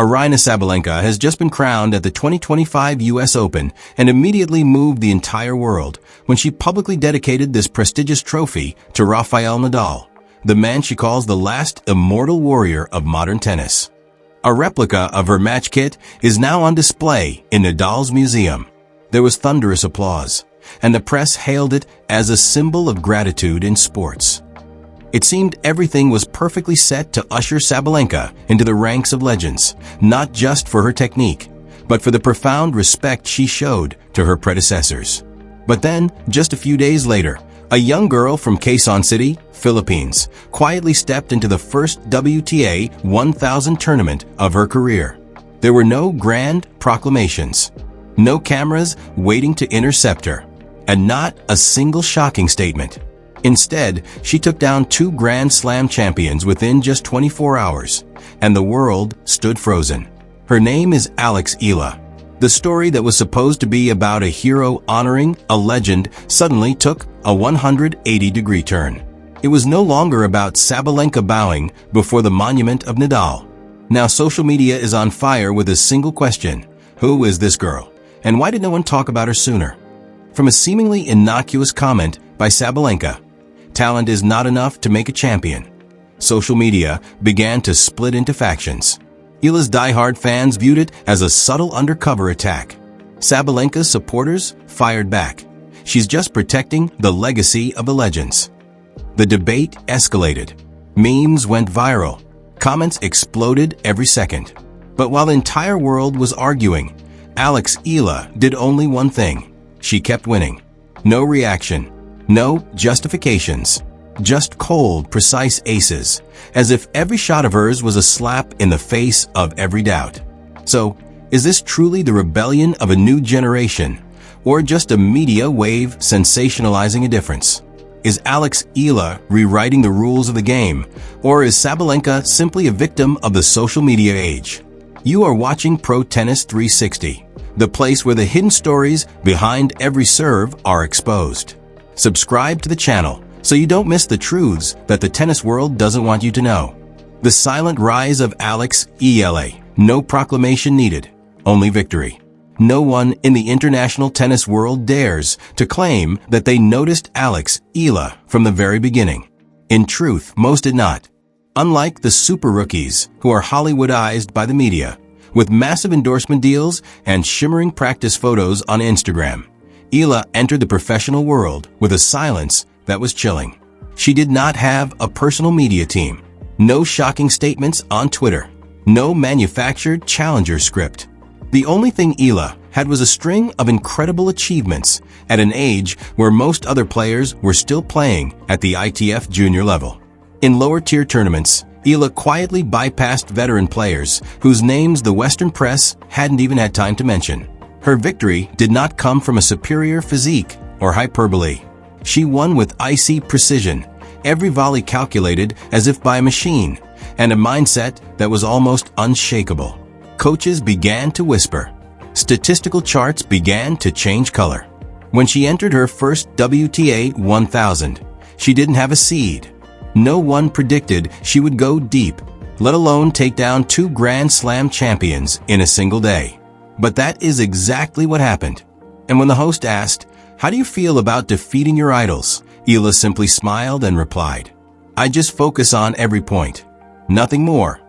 Aryna Sabalenka has just been crowned at the 2025 US Open and immediately moved the entire world when she publicly dedicated this prestigious trophy to Rafael Nadal, the man she calls the last immortal warrior of modern tennis. A replica of her match kit is now on display in Nadal's museum. There was thunderous applause, and the press hailed it as a symbol of gratitude in sports. It seemed everything was perfectly set to usher Sabalenka into the ranks of legends, not just for her technique, but for the profound respect she showed to her predecessors. But then, just a few days later, a young girl from Quezon City, Philippines, quietly stepped into the first WTA 1000 tournament of her career. There were no grand proclamations, no cameras waiting to intercept her, and not a single shocking statement. Instead, she took down 2 Grand Slam champions within just 24 hours, and the world stood frozen. Her name is Alex Eala. The story that was supposed to be about a hero honoring a legend suddenly took a 180-degree turn. It was no longer about Sabalenka bowing before the monument of Nadal. Now social media is on fire with a single question: who is this girl? And why did no one talk about her sooner? From a seemingly innocuous comment by Sabalenka, "Talent is not enough to make a champion," social media began to split into factions. Eala's diehard fans viewed it as a subtle undercover attack. Sabalenka's supporters fired back. "She's just protecting the legacy of the legends." The debate escalated. Memes went viral. Comments exploded every second. But while the entire world was arguing, Alex Eala did only one thing. She kept winning. No reaction. No justifications. Just cold, precise aces, as if every shot of hers was a slap in the face of every doubt. So, is this truly the rebellion of a new generation, or just a media wave sensationalizing a difference? Is Alex Eala rewriting the rules of the game, or is Sabalenka simply a victim of the social media age? You are watching Pro Tennis 360, the place where the hidden stories behind every serve are exposed. Subscribe to the channel so you don't miss the truths that the tennis world doesn't want you to know. The silent rise of Alex Eala. No proclamation needed, only victory. No one in the international tennis world dares to claim that they noticed Alex Eala from the very beginning. In truth, most did not. Unlike the super rookies who are Hollywoodized by the media, with massive endorsement deals and shimmering practice photos on Instagram, Eala entered the professional world with a silence that was chilling. She did not have a personal media team, no shocking statements on Twitter, no manufactured challenger script. The only thing Eala had was a string of incredible achievements at an age where most other players were still playing at the ITF junior level. In lower-tier tournaments, Eala quietly bypassed veteran players whose names the Western press hadn't even had time to mention. Her victory did not come from a superior physique or hyperbole. She won with icy precision, every volley calculated as if by a machine, and a mindset that was almost unshakable. Coaches began to whisper. Statistical charts began to change color. When she entered her first WTA 1000, she didn't have a seed. No one predicted she would go deep, let alone take down 2 Grand Slam champions in a single day. But that is exactly what happened. And when the host asked, "How do you feel about defeating your idols?" Eala simply smiled and replied, "I just focus on every point. Nothing more."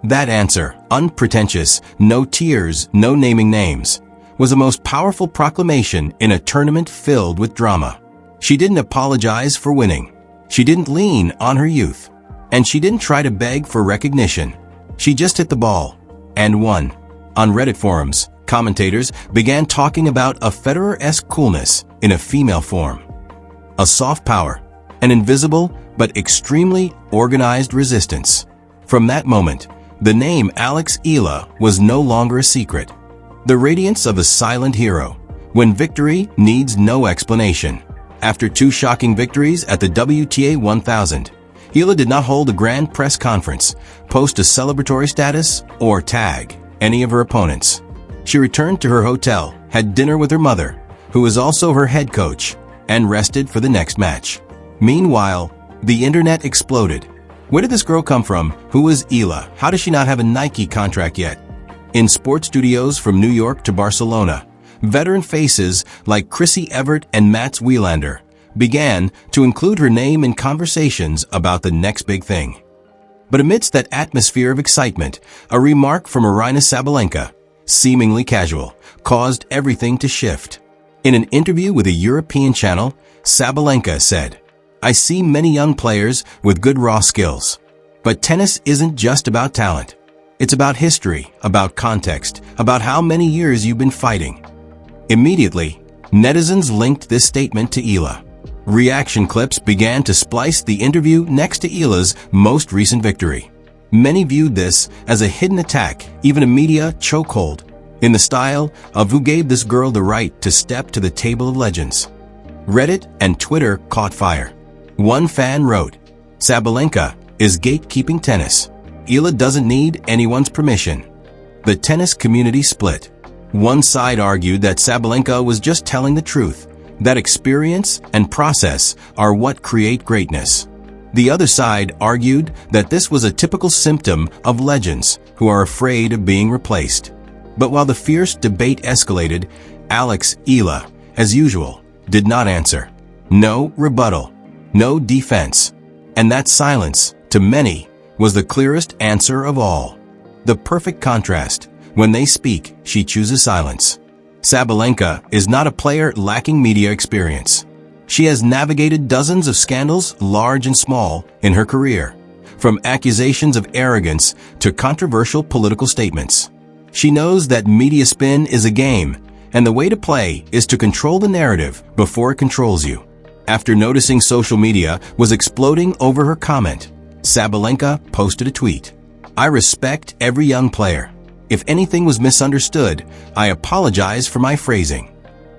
That answer, unpretentious, no tears, no naming names, was the most powerful proclamation in a tournament filled with drama. She didn't apologize for winning. She didn't lean on her youth. And she didn't try to beg for recognition. She just hit the ball and won. On Reddit forums, commentators began talking about a Federer-esque coolness in a female form. A soft power, an invisible but extremely organized resistance. From that moment, the name Alex Eala was no longer a secret. The radiance of a silent hero, when victory needs no explanation. After 2 shocking victories at the WTA 1000, Eala did not hold a grand press conference, post a celebratory status, or tag any of her opponents. She returned to her hotel, had dinner with her mother, who was also her head coach, and rested for the next match. Meanwhile, the internet exploded. Where did this girl come from? Who is Eala? How does she not have a Nike contract yet? In sports studios from New York to Barcelona, veteran faces like Chrissy Evert and Mats Wilander began to include her name in conversations about the next big thing. But amidst that atmosphere of excitement, a remark from Aryna Sabalenka, seemingly casual, caused everything to shift. In an interview with a European channel, Sabalenka said, "I see many young players with good raw skills. But tennis isn't just about talent. It's about history, about context, about how many years you've been fighting." Immediately, netizens linked this statement to Eala. Reaction clips began to splice the interview next to Eala's most recent victory. Many viewed this as a hidden attack, even a media chokehold, in the style of "who gave this girl the right to step to the table of legends?" Reddit and Twitter caught fire. One fan wrote, "Sabalenka is gatekeeping tennis. Eala doesn't need anyone's permission." The tennis community split. One side argued that Sabalenka was just telling the truth, that experience and process are what create greatness. The other side argued that this was a typical symptom of legends who are afraid of being replaced. But while the fierce debate escalated, Alex Eala, as usual, did not answer. No rebuttal, no defense. And that silence, to many, was the clearest answer of all. The perfect contrast. When they speak, she chooses silence. Sabalenka is not a player lacking media experience. She has navigated dozens of scandals, large and small, in her career, from accusations of arrogance to controversial political statements. She knows that media spin is a game, and the way to play is to control the narrative before it controls you. After noticing social media was exploding over her comment, Sabalenka posted a tweet. "I respect every young player. If anything was misunderstood, I apologize for my phrasing."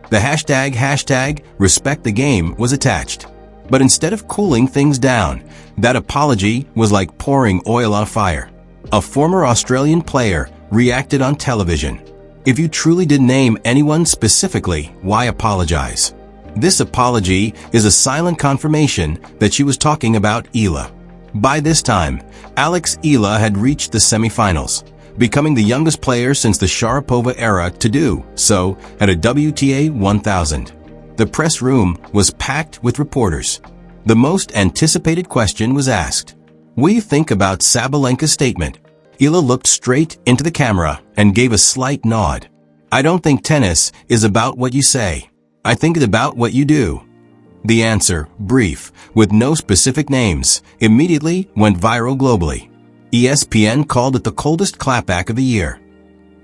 The hashtag respect the game was attached. But instead of cooling things down, that apology was like pouring oil on a fire. A former Australian player reacted on television. "If you truly didn't name anyone specifically, why apologize?" This apology is a silent confirmation that she was talking about Eala. By this time, Alex Eala had reached the semifinals, becoming the youngest player since the Sharapova era to do so at a WTA 1000. The press room was packed with reporters. The most anticipated question was asked. "What do you think about Sabalenka's statement?" Eala looked straight into the camera and gave a slight nod. "I don't think tennis is about what you say. I think it's about what you do." The answer, brief, with no specific names, immediately went viral globally. ESPN called it the coldest clapback of the year.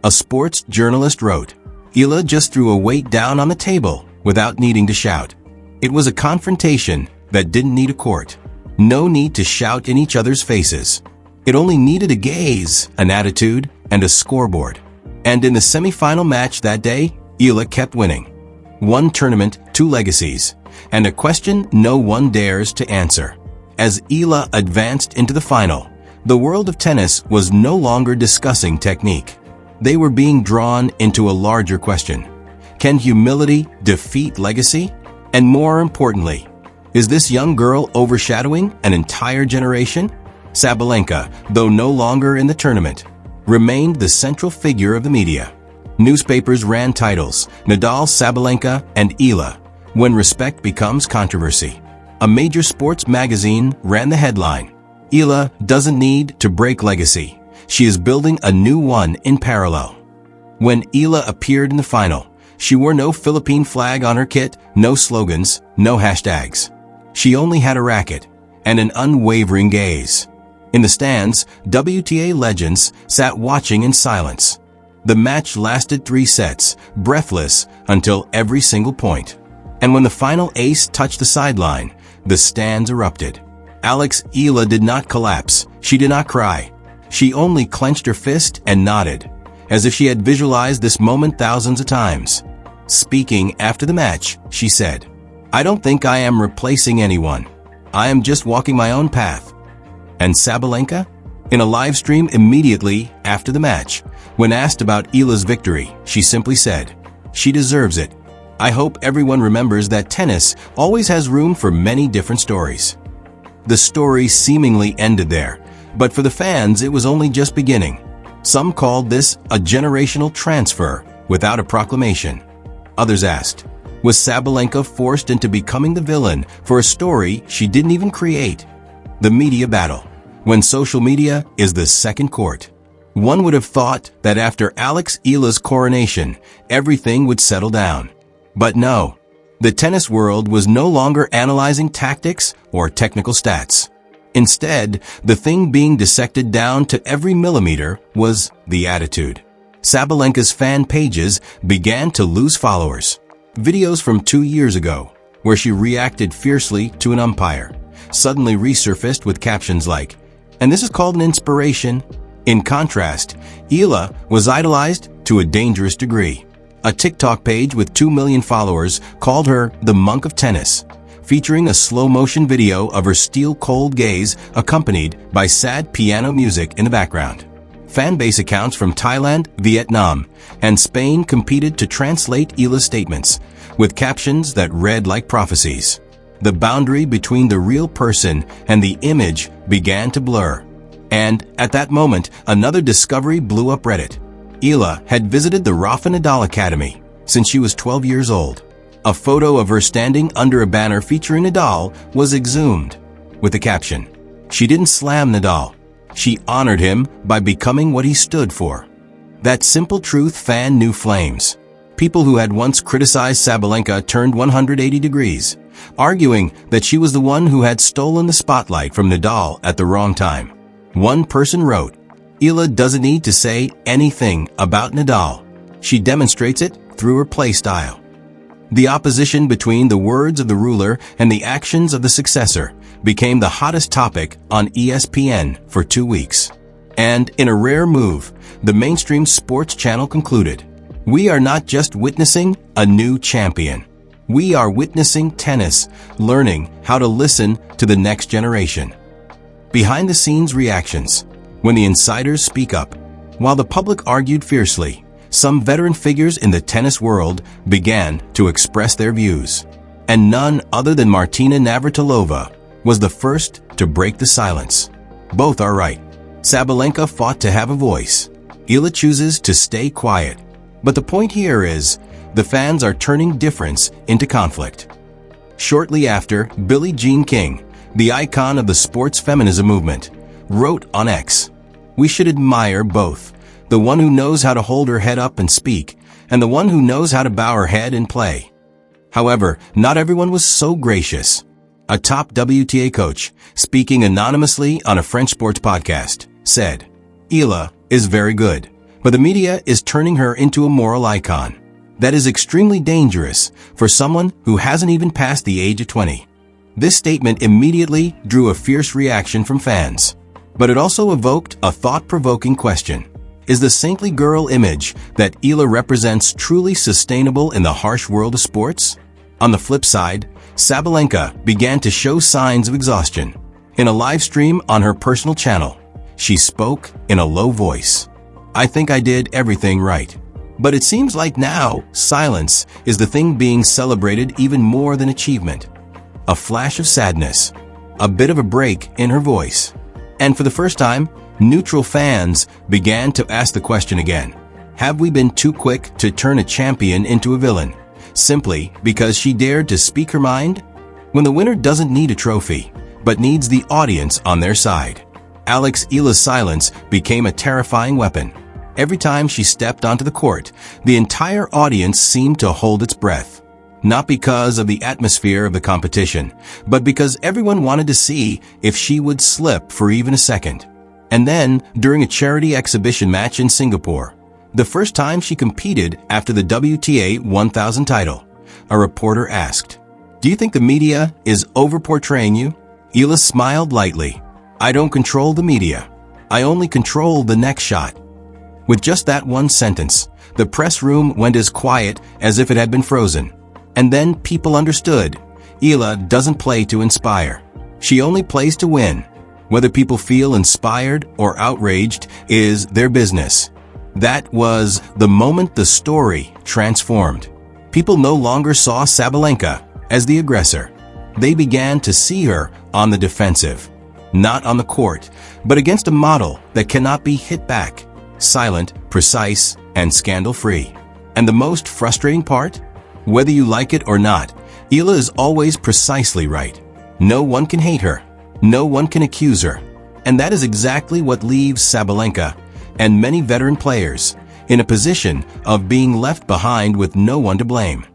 A sports journalist wrote, "Eala just threw a weight down on the table without needing to shout." It was a confrontation that didn't need a court. No need to shout in each other's faces. It only needed a gaze, an attitude, and a scoreboard. And in the semifinal match that day, Eala kept winning. One tournament, two legacies, and a question no one dares to answer. As Eala advanced into the final, the world of tennis was no longer discussing technique. They were being drawn into a larger question. Can humility defeat legacy? And more importantly, is this young girl overshadowing an entire generation? Sabalenka, though no longer in the tournament, remained the central figure of the media. Newspapers ran titles, Nadal, Sabalenka, and Eala, when respect becomes controversy. A major sports magazine ran the headline, "Eala doesn't need to break legacy. She is building a new one in parallel." When Eala appeared in the final, she wore no Philippine flag on her kit, no slogans, no hashtags. She only had a racket and an unwavering gaze. In the stands, WTA legends sat watching in silence. The match lasted 3 sets, breathless until every single point. And when the final ace touched the sideline, the stands erupted. Alex Eala did not collapse. She did not cry. She only clenched her fist and nodded, as if she had visualized this moment thousands of times. Speaking after the match, she said, "I don't think I am replacing anyone. I am just walking my own path." And Sabalenka? In a live stream immediately after the match, when asked about Eala's victory, she simply said, "She deserves it. I hope everyone remembers that tennis always has room for many different stories." The story seemingly ended there, but for the fans it was only just beginning. Some called this a generational transfer without a proclamation. Others asked, was Sabalenka forced into becoming the villain for a story she didn't even create? The media battle, when social media is the second court. One would have thought that after Alex Eala's coronation, everything would settle down. But no, the tennis world was no longer analyzing tactics or technical stats. Instead, the thing being dissected down to every millimeter was the attitude. Sabalenka's fan pages began to lose followers. Videos from 2 years ago, where she reacted fiercely to an umpire, suddenly resurfaced with captions like, "And this is called an inspiration." In contrast, Eala was idolized to a dangerous degree. A TikTok page with 2 million followers called her the monk of tennis, featuring a slow-motion video of her steel-cold gaze accompanied by sad piano music in the background. Fanbase accounts from Thailand, Vietnam, and Spain competed to translate Eala's statements, with captions that read like prophecies. The boundary between the real person and the image began to blur. And, at that moment, another discovery blew up Reddit. Eala had visited the Rafael Nadal Academy since she was 12 years old. A photo of her standing under a banner featuring Nadal was exhumed, with the caption, "She didn't slam Nadal. She honored him by becoming what he stood for." That simple truth fanned new flames. People who had once criticized Sabalenka turned 180 degrees, arguing that she was the one who had stolen the spotlight from Nadal at the wrong time. One person wrote, "Eala doesn't need to say anything about Nadal. She demonstrates it through her play style." The opposition between the words of the ruler and the actions of the successor became the hottest topic on ESPN for 2 weeks. And in a rare move, the mainstream sports channel concluded, "We are not just witnessing a new champion. We are witnessing tennis, learning how to listen to the next generation." Behind-the-scenes reactions, when the insiders speak up. While the public argued fiercely, some veteran figures in the tennis world began to express their views. And none other than Martina Navratilova was the first to break the silence. Both are right. Sabalenka fought to have a voice. Eala chooses to stay quiet. But the point here is, the fans are turning difference into conflict. Shortly after, Billie Jean King, the icon of the sports feminism movement, wrote on X, "We should admire both. The one who knows how to hold her head up and speak, and the one who knows how to bow her head and play." However, not everyone was so gracious. A top WTA coach, speaking anonymously on a French sports podcast, said, "Eala is very good, but the media is turning her into a moral icon. That is extremely dangerous for someone who hasn't even passed the age of 20. This statement immediately drew a fierce reaction from fans. But it also evoked a thought-provoking question. Is the saintly girl image that Eala represents truly sustainable in the harsh world of sports? On the flip side, Sabalenka began to show signs of exhaustion. In a live stream on her personal channel, she spoke in a low voice. "I think I did everything right." But it seems like now, silence is the thing being celebrated even more than achievement. A flash of sadness, a bit of a break in her voice. And for the first time, neutral fans began to ask the question again. Have we been too quick to turn a champion into a villain, simply because she dared to speak her mind? When the winner doesn't need a trophy, but needs the audience on their side. Alex Eala's silence became a terrifying weapon. Every time she stepped onto the court, the entire audience seemed to hold its breath. Not because of the atmosphere of the competition, but because everyone wanted to see if she would slip for even a second. And then, during a charity exhibition match in Singapore, the first time she competed after the WTA 1000 title, a reporter asked, "Do you think the media is over-portraying you?" Eala smiled lightly. "I don't control the media. I only control the next shot." With just that one sentence, the press room went as quiet as if it had been frozen. And then people understood. Eala doesn't play to inspire. She only plays to win. Whether people feel inspired or outraged is their business. That was the moment the story transformed. People no longer saw Sabalenka as the aggressor. They began to see her on the defensive. Not on the court, but against a model that cannot be hit back. silent, precise, and scandal-free. And the most frustrating part? Whether you like it or not, Eala is always precisely right. No one can hate her. No one can accuse her. And that is exactly what leaves Sabalenka and many veteran players in a position of being left behind with no one to blame.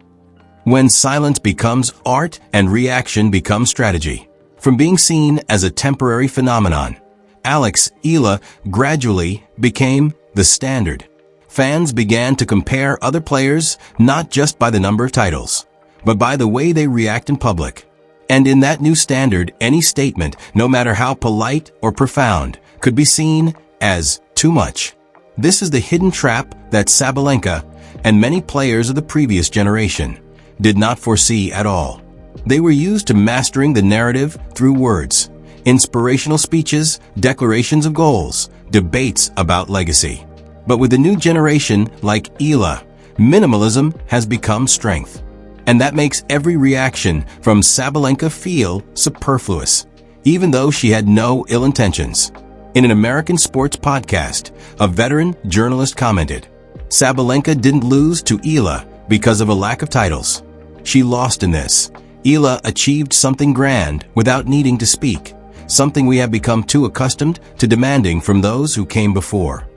When silence becomes art and reaction becomes strategy. From being seen as a temporary phenomenon, Alex Eala gradually became the standard. Fans began to compare other players not just by the number of titles, but by the way they react in public. And in that new standard, any statement, no matter how polite or profound, could be seen as too much. This is the hidden trap that Sabalenka and many players of the previous generation did not foresee at all. They were used to mastering the narrative through words, inspirational speeches, declarations of goals, debates about legacy. But with the new generation like Eala, minimalism has become strength. And that makes every reaction from Sabalenka feel superfluous, even though she had no ill intentions. In an American sports podcast, a veteran journalist commented, "Sabalenka didn't lose to Eala because of a lack of titles. She lost in this. Eala achieved something grand without needing to speak, something we have become too accustomed to demanding from those who came before."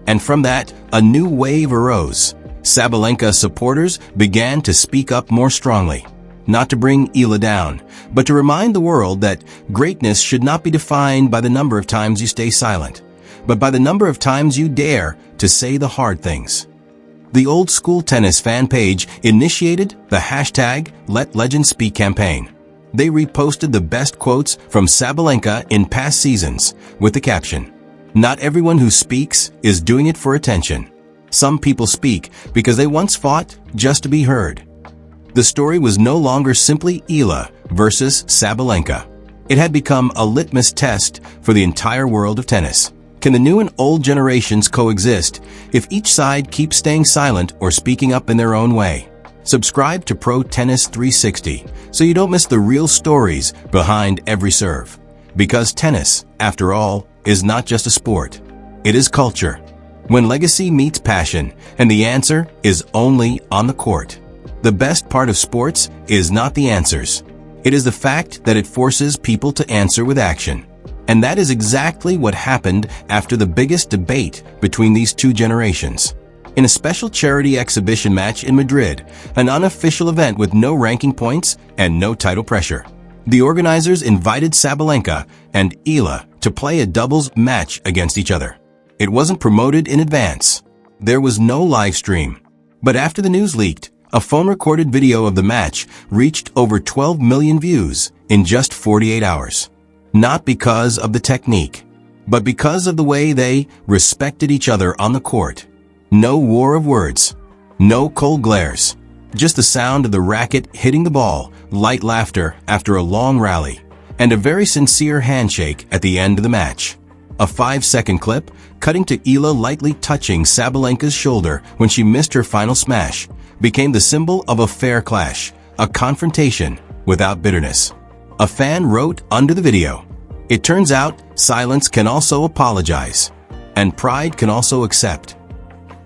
And from that, a new wave arose. Sabalenka supporters began to speak up more strongly, not to bring Eala down, but to remind the world that greatness should not be defined by the number of times you stay silent, but by the number of times you dare to say the hard things. The Old School Tennis fan page initiated the hashtag Let Legends Speak campaign. They reposted the best quotes from Sabalenka in past seasons with the caption, "Not everyone who speaks is doing it for attention. Some people speak because they once fought just to be heard." The story was no longer simply Eala versus Sabalenka. It had become a litmus test for the entire world of tennis. Can the new and old generations coexist if each side keeps staying silent or speaking up in their own way? Subscribe to Pro Tennis 360 so you don't miss the real stories behind every serve. Because tennis, after all, is not just a sport. It is culture. When legacy meets passion, and the answer is only on the court. The best part of sports is not the answers. It is the fact that it forces people to answer with action. And that is exactly what happened after the biggest debate between these two generations. In a special charity exhibition match in Madrid, an unofficial event with no ranking points and no title pressure, the organizers invited Sabalenka and Eala to play a doubles match against each other. It wasn't promoted in advance. There was no live stream. But after the news leaked, a phone-recorded video of the match reached over 12 million views in just 48 hours. Not because of the technique, but because of the way they respected each other on the court. No war of words, no cold glares, just the sound of the racket hitting the ball, light laughter after a long rally, and a very sincere handshake at the end of the match. A 5-second clip cutting to Eala lightly touching Sabalenka's shoulder when she missed her final smash became the symbol of a fair clash, a confrontation without bitterness. A fan wrote under the video, "It turns out silence can also apologize, and pride can also accept."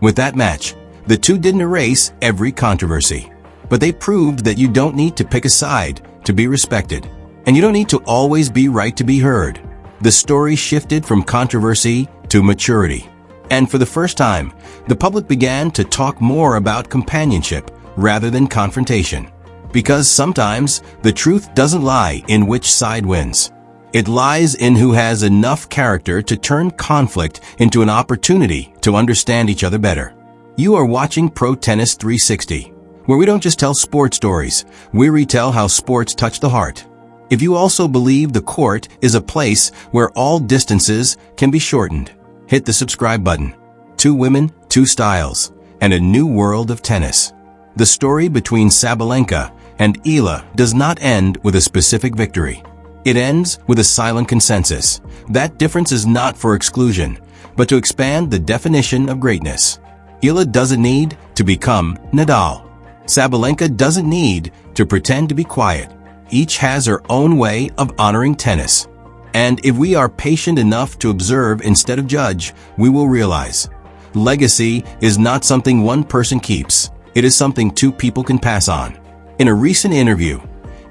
With that match, the two didn't erase every controversy, but they proved that you don't need to pick a side to be respected, and you don't need to always be right to be heard. The story shifted from controversy to maturity. And for the first time, the public began to talk more about companionship rather than confrontation. Because sometimes the truth doesn't lie in which side wins. It lies in who has enough character to turn conflict into an opportunity to understand each other better. You are watching Pro Tennis 360, where we don't just tell sports stories, we retell how sports touch the heart. If you also believe the court is a place where all distances can be shortened, hit the subscribe button. 2 women, 2 styles, and a new world of tennis. The story between Sabalenka and Eala does not end with a specific victory. It ends with a silent consensus. That difference is not for exclusion, but to expand the definition of greatness. Eala doesn't need to become Nadal. Sabalenka doesn't need to pretend to be quiet. Each has her own way of honoring tennis. And if we are patient enough to observe instead of judge, we will realize Legacy is not something one person keeps. It is something two people can pass on. In a recent interview,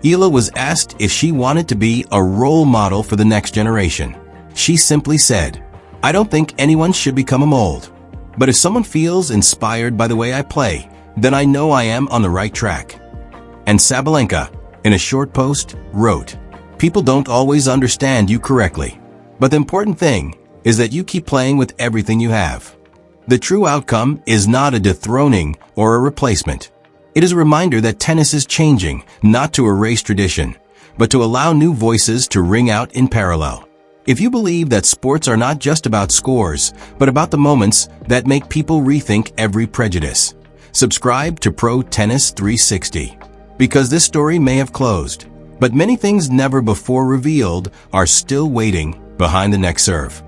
Eala was asked if she wanted to be a role model for the next generation. She simply said, "I don't think anyone should become a mold. But if someone feels inspired by the way I play, then I know I am on the right track." And Sabalenka, in a short post, wrote, "People don't always understand you correctly. But the important thing is that you keep playing with everything you have. The true outcome is not a dethroning or a replacement. It is a reminder that tennis is changing, not to erase tradition, but to allow new voices to ring out in parallel." If you believe that sports are not just about scores, but about the moments that make people rethink every prejudice, subscribe to Pro Tennis 360. Because this story may have closed, but many things never before revealed are still waiting behind the next serve.